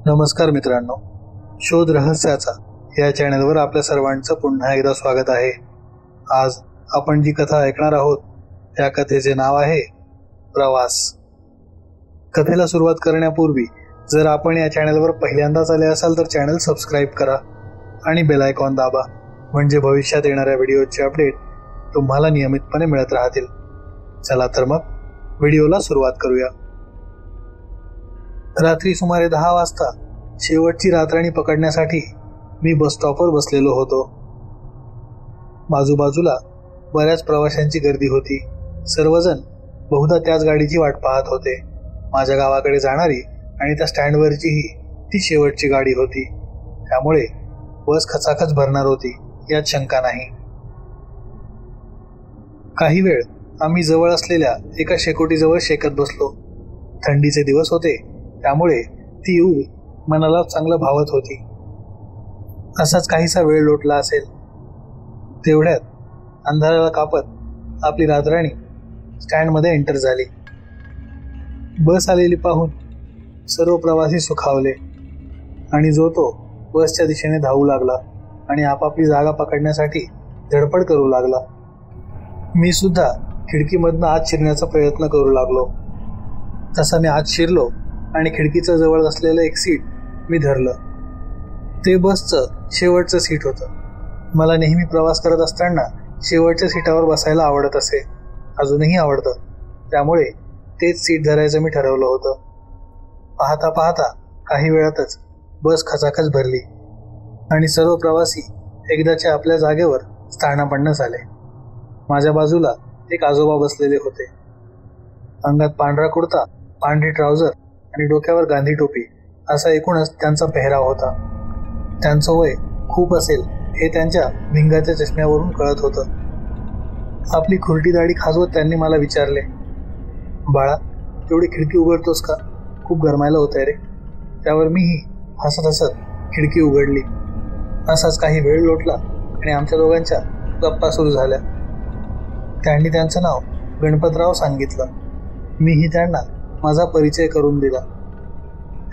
नमस्कार मित्रांनो, शोध रहस्याचा या चॅनलवर आपल्या सर्वांचं पुन्हा एकदा स्वागत आहे. आज आपण जी कथा ऐकणार आहोत त्या कथेचे नाव आहे प्रवास. कथेला सुरुवात करण्यापूर्वी जर आपण या चॅनलवर पहिल्यांदाच आले असाल तर चॅनल सबस्क्राईब करा आणि बेल आयकॉन दाबा, म्हणजे भविष्यात येणाऱ्या व्हिडिओचे अपडेट तुम्हाला नियमितपणे मिळत राहतील. चला तर मग व्हिडिओला सुरुवात करूया. रात्री सुमारे 10 वाजता शेवटची रातराणी पकडण्यासाठी मी बस स्टॉपवर बसलेलो होतो. बाजूबाजूला बऱ्याच प्रवाशांची गर्दी होती. सर्वजण बहुधा त्याच गाडीची वाट पाहत होते. माझ्या गावाकडे जाणारी आणि त्या स्टँडवरचीही ती शेवटची गाडी होती. त्यामुळे बस खचाखच भरणार होती यात शंका नाही. काही वेळ आम्ही जवळ असलेल्या एका शेकोटीजवळ शेकत बसलो. थंडीचे दिवस होते, त्यामुळे ती ऊब मनाला चांगलं भावत होती. असाच काहीसा वेळ लोटला असेल. तेवढ्यात अंधाराला कापत आपली रातराणी स्टँडमध्ये एंटर झाली. बस आलेली पाहून सर्व प्रवासी सुखावले आणि जो तो बसच्या दिशेने धावू लागला आणि आपापली जागा पकडण्यासाठी धडपड करू लागला. मी सुद्धा खिडकीमधनं आत शिरण्याचा प्रयत्न करू लागलो. तसा मी आत शिरलो आणि खिडकीच्या जवळ असलेलं एक सीट मी धरलं. ते बसचं शेवटचं सीट होतं. मला नेहमी प्रवास करत असताना शेवटच्या सीटावर बसायला आवडत असे, अजूनही आवडतं. त्यामुळे तेच सीट धरायचं मी ठरवलं होतं. पाहता पाहता काही वेळातच बस खचाखच भरली आणि सर्व प्रवासी एकदाच्या आपल्या जागेवर स्थानापन्न झाले. माझ्या बाजूला एक आजोबा बसलेले होते. अंगात पांढरा कुर्ता, पांढरी ट्राउझर आणि डोक्यावर गांधी टोपी असा एकूणच त्यांचा पेहराव होता. त्यांचं वय खूप असेल हे त्यांच्या भिंगाच्या चष्म्यावरून कळत होतं. आपली खुरटी दाढी खाजवत त्यांनी मला विचारले, बाळा, तेवढी खिडकी उघडतोस का? खूप गरमायला होत आहे रे. त्यावर मीही हसत हसत खिडकी उघडली. असाच काही वेळ लोटला आणि आमच्या दोघांच्या गप्पा सुरू झाल्या. त्यांनी त्यांचं नाव गणपतराव सांगितलं. मीही त्यांना माझा परिचय करून दिला.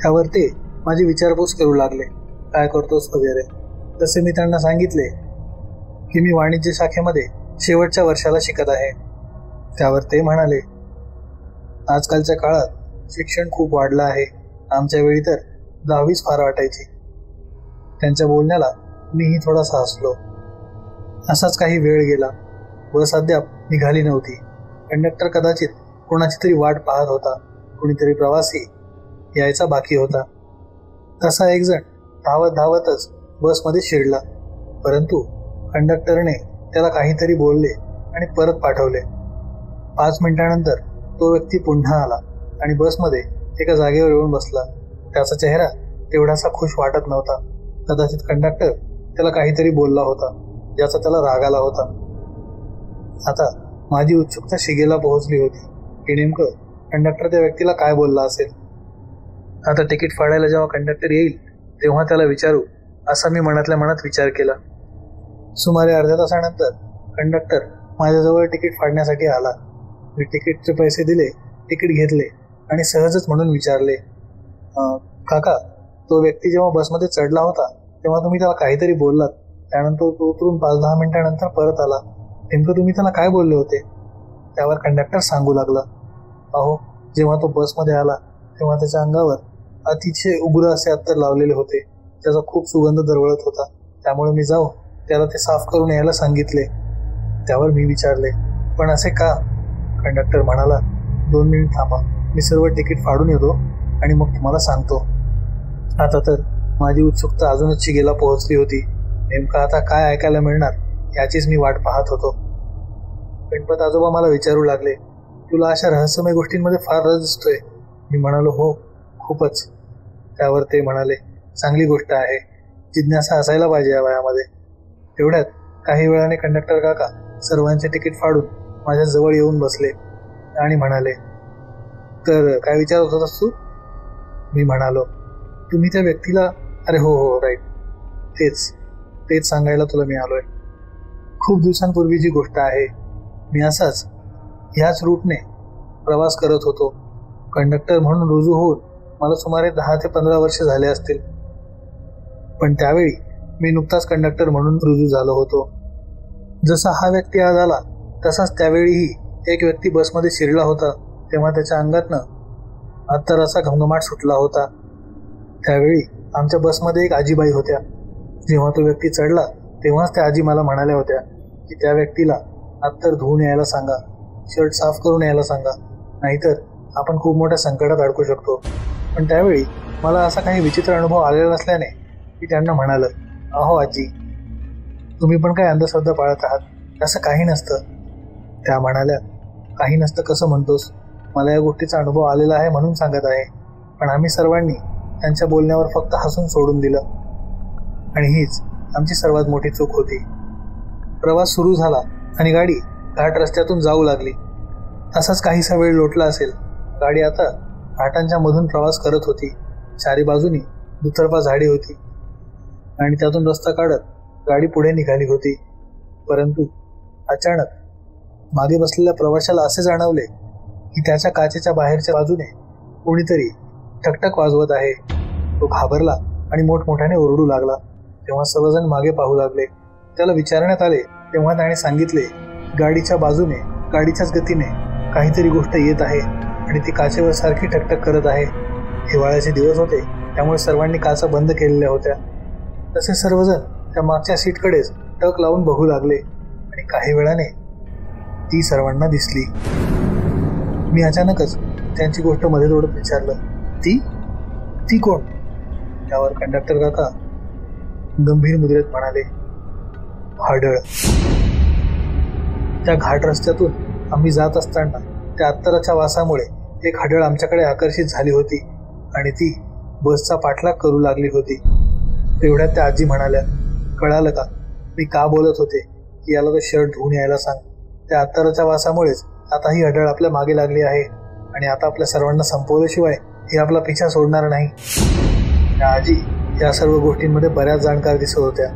त्यावर ते माझी विचारपूस करू लागले, काय करतोस वगैरे. तसे मी त्यांना सांगितले की मी वाणिज्य शाखेमध्ये शेवटच्या वर्षाला शिकत आहे. त्यावर ते म्हणाले, आजकालच्या काळात शिक्षण खूप वाढलं आहे. आमच्या वेळी तर 10वीच फार वाटायची. त्यांच्या बोलण्याला मीही थोडासा हसलो. असाच काही वेळ गेला. बस अद्याप निघाली नव्हती. कंडक्टर कदाचित कोणाची तरी वाट पाहत होता. कुणीतरी प्रवासी यायचा बाकी होता. तसा एक जण धावत धावतच बसमध्ये शिरला, परंतु कंडक्टरने त्याला काहीतरी बोलले आणि परत पाठवले. 5 मिनिटांनंतर तो व्यक्ती पुन्हा आला आणि बसमध्ये एका जागेवर येऊन बसला. त्याचा चेहरा तेवढासा खुश वाटत नव्हता. कदाचित कंडक्टर त्याला काहीतरी बोलला होता ज्याचा त्याला राग आला होता. आता माझी उत्सुकता शिगेला पोहोचली होती की नेमकं कंडक्टर त्या व्यक्तीला काय बोलला असेल. आता तिकीट फाडायला जेव्हा कंडक्टर येईल तेव्हा त्याला विचारू, असा मी मनातल्या मनात विचार केला. सुमारे अर्ध्या तासानंतर कंडक्टर माझ्याजवळ तिकीट फाडण्यासाठी आला. मी तिकीटचे पैसे दिले, तिकीट घेतले आणि सहजच म्हणून विचारले, काका, तो व्यक्ती जेव्हा बसमध्ये चढला होता तेव्हा तुम्ही त्याला काहीतरी बोललात. त्यानंतर तो उतरून 5-10 मिनिटांनंतर परत आला. नेमकं तुम्ही त्याला काय बोलले होते? त्यावर कंडक्टर सांगू लागला, अहो, जेव्हा तो बसमध्ये आला तेव्हा त्याच्या अंगावर अतिशय उग्र असे अत्तर लावलेले होते. त्याचा खूप सुगंध दरवळत होता. त्यामुळे मी जाऊन त्याला ते साफ करून यायला सांगितले. त्यावर मी विचारले, पण असे का? कंडक्टर म्हणाला, 2 मिनिट थांबा, मी सर्व तिकीट फाडून येतो आणि मग तुम्हाला सांगतो. आता तर माझी उत्सुकता अजूनच शिगेला पोहोचली होती. नेमकं आता काय ऐकायला मिळणार याचीच मी वाट पाहत होतो. गणपत आजोबा मला विचारू लागले, तुला अशा रहस्यमय गोष्टींमध्ये फार रस दिसतोय. मी म्हणालो, हो, खूपच. त्यावर ते म्हणाले, चांगली गोष्ट आहे. जिज्ञासा असायला पाहिजे या वयामध्ये. तेवढ्यात काही वेळाने कंडक्टर काका सर्वांचे तिकीट फाडून माझ्या जवळ येऊन बसले आणि म्हणाले, तर काय विचारत होतास तू? मी म्हणालो, तुम्ही त्या व्यक्तीला, अरे हो राईट, तेच सांगायला तुला मी आलोय. खूप दिवसांपूर्वीची गोष्ट आहे. मी असाच ह्याच रूटने प्रवास करत होतो. कंडक्टर म्हणून रुजू होऊन मला सुमारे 10 ते 15 वर्ष झाले असतील. पण त्यावेळी मी नुकताच कंडक्टर म्हणून रुजू झालो होतो. जसा हा व्यक्ती आज आला तसाच त्यावेळीही एक व्यक्ती बसमध्ये शिरला होता, तेव्हा त्याच्या अंगातनं अत्तराचा घमघमाट सुटला होता. त्यावेळी आमच्या बसमध्ये एक आजीबाई होत्या. जेव्हा तो व्यक्ती चढला तेव्हाच त्या आजी मला म्हणाल्या होत्या की त्या व्यक्तीला अत्तर धुवून यायला सांगा, शर्ट साफ करून यायला सांगा, नाहीतर आपण खूप मोठ्या संकटात अडकू शकतो. पण त्यावेळी मला असा काही विचित्र अनुभव आलेला नसल्याने मी त्यांना म्हणालं, अहो आजी, तुम्ही पण काय अंधश्रद्धा पाळत आहात? असं काही नसतं. त्या म्हणाल्या, काही नसतं कसं म्हणतोस? मला या गोष्टीचा अनुभव आलेला आहे म्हणून सांगत आहे. पण आम्ही सर्वांनी त्यांच्या बोलण्यावर फक्त हसून सोडून दिलं. आणि हीच आमची सर्वात मोठी चूक होती. प्रवास सुरू झाला आणि गाडी घाट रस्त्यातून जाऊ लागली. असाच काहीसा वेळ लोटला असेल. गाडी आता घाटांच्या मधून प्रवास करत होती. चारी बाजूनी दुतर्फा झाडी होती आणि त्यातून रस्ता काढत गाडी पुढे निघाली होती. परंतु अचानक मागे बसलेल्या प्रवाशाला असे जाणवले की त्याच्या काचेच्या बाहेरच्या बाजूने कोणीतरी ठकठक वाजवत आहे. तो घाबरला आणि मोठमोठ्याने ओरडू लागला. तेव्हा सर्वजण मागे पाहू लागले. त्याला विचारण्यात आले तेव्हा त्याने सांगितले, गाडीच्या बाजूने गाडीच्याच गतीने काहीतरी गोष्ट येत आहे आणि ती काचेवर सारखी ठकठक करत आहे. हिवाळ्याचे दिवस होते, त्यामुळे सर्वांनी काचा बंद केलेल्या होत्या. तसे सर्वजण त्या मागच्या सीटकडेच टक लावून बघू लागले आणि काही वेळाने ती सर्वांना दिसली. मी अचानकच त्यांची गोष्ट मध्ये तोडत विचारलं, ती कोण? त्यावर कंडक्टर काका गंभीर मुद्रेत म्हणाले, हाडळ. त्या घाट रस्त्यातून आम्ही जात असताना त्या अत्तराच्या वासामुळे एक हाडळ आमच्याकडे आकर्षित झाली होती आणि ती बसचा पाठलाग करू लागली होती. तेवढ्यात त्या आजी म्हणाल्या, कळालं का? मी का बोलत होते की याला तो शर्ट धुवून यायला सांग. त्या अत्तराच्या वासामुळेच आता ही हाडळ आपल्या मागे लागली आहे आणि आता आपल्या सर्वांना संपवल्याशिवाय ही आपला पिछा सोडणार नाही. त्या आजी या सर्व गोष्टींमध्ये बऱ्याच जाणकार दिसत होत्या.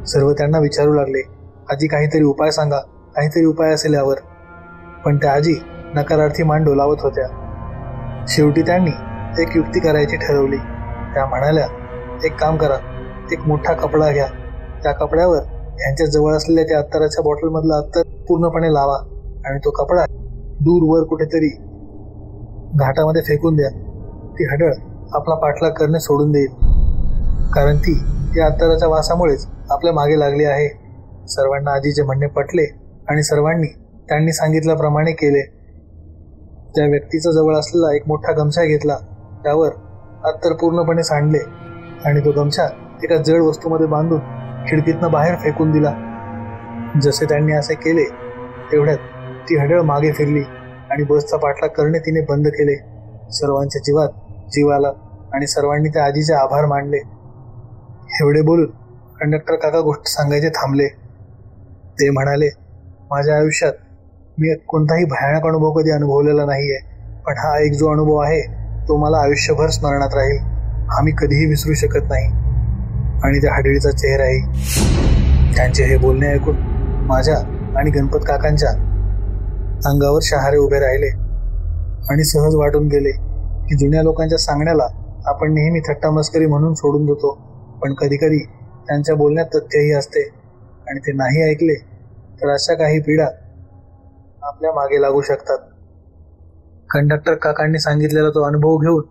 सर्व त्यांना विचारू लागले, आजी काहीतरी उपाय सांगा, काहीतरी उपाय असेल यावर. पण त्या आजी नकारार्थी मान डोलावत होत्या. शेवटी त्यांनी एक युक्ती करायची ठरवली. त्या म्हणाल्या, एक काम करा, एक मोठा कपडा घ्या, त्या कपड्यावर यांच्या जवळ असलेल्या त्या अत्तराच्या बॉटलमधला अत्तर पूर्णपणे लावा आणि तो कपडा दूरवर कुठेतरी घाटामध्ये फेकून द्या. ती हाडळ आपला पाठलाग करणे सोडून देईल, कारण ती या अत्तराच्या वासामुळेच आपल्या मागे लागली आहे. सर्वांना आजीचे म्हणणे पटले आणि सर्वांनी त्यांनी सांगितल्याप्रमाणे केले. त्या व्यक्तीचा जवळ असलेला एक मोठा गमछा घेतला, त्यावर अत्तर पूर्णपणे सांडले आणि तो गमछा एका जड वस्तूमध्ये बांधून खिडकीतनं बाहेर फेकून दिला. जसे त्यांनी असे केले तेवढ्यात ती हाडळ मागे फिरली आणि बसचा पाठलाग करणे तिने बंद केले. सर्वांच्या जीवात जीव आला आणि सर्वांनी त्या आजीचे आभार मानले. एवढे बोलून कंडक्टर काका गोष्ट सांगायचे थांबले. ते म्हणाले, माझ्या आयुष्यात मी कोणताही भयानक अनुभव कधी अनुभवलेला नाहीये, पण हा एक जो अनुभव आहे तो मला आयुष्यभर स्मरणात राहील. हा मी कधीही विसरू शकत नाही. आणि त्या हाडळीचा चेहराही. त्यांचे हे बोलणे ऐकून माझ्या आणि गणपत काकांच्या अंगावर शहारे उभे राहिले आणि सहज वाटून गेले की जुन्या लोकांच्या सांगण्याला आपण नेहमी थट्टा मस्करी म्हणून सोडून देतो, पण कधीकधी त्यांच्या बोलण्यात तथ्यही असते आणि ते नाही ऐकले तर अशा काही पीडा आपल्या मागे लागू शकतात. कंडक्टर काकांनी सांगितलेला तो अनुभव घेऊन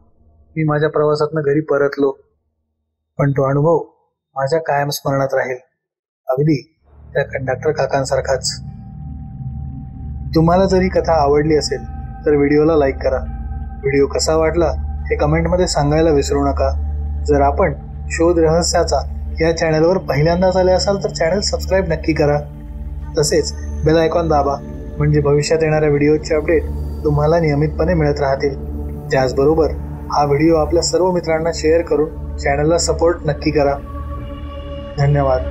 मी माझ्या प्रवासातनं घरी परतलो, पण तो अनुभव माझ्या कायम स्मरणात राहील, अगदी त्या कंडक्टर काकांसारखाच. तुम्हाला जरी कथा आवडली असेल तर व्हिडिओला लाईक करा. व्हिडिओ कसा वाटला हे कमेंटमध्ये सांगायला विसरू नका. जर आपण शोध रहस्याचा या चॅनलवर पहिल्यांदाच आले असाल तर चॅनल सबस्क्राईब नक्की करा. तसेच बेल आयकॉन दाबा, म्हणजे भविष्यात येणाऱ्या व्हिडिओचे अपडेट तुम्हाला नियमितपणे मिळत राहतील. त्याचबरोबर हा व्हिडिओ आपल्या सर्व मित्रांना शेअर करून चॅनलला सपोर्ट नक्की करा. धन्यवाद.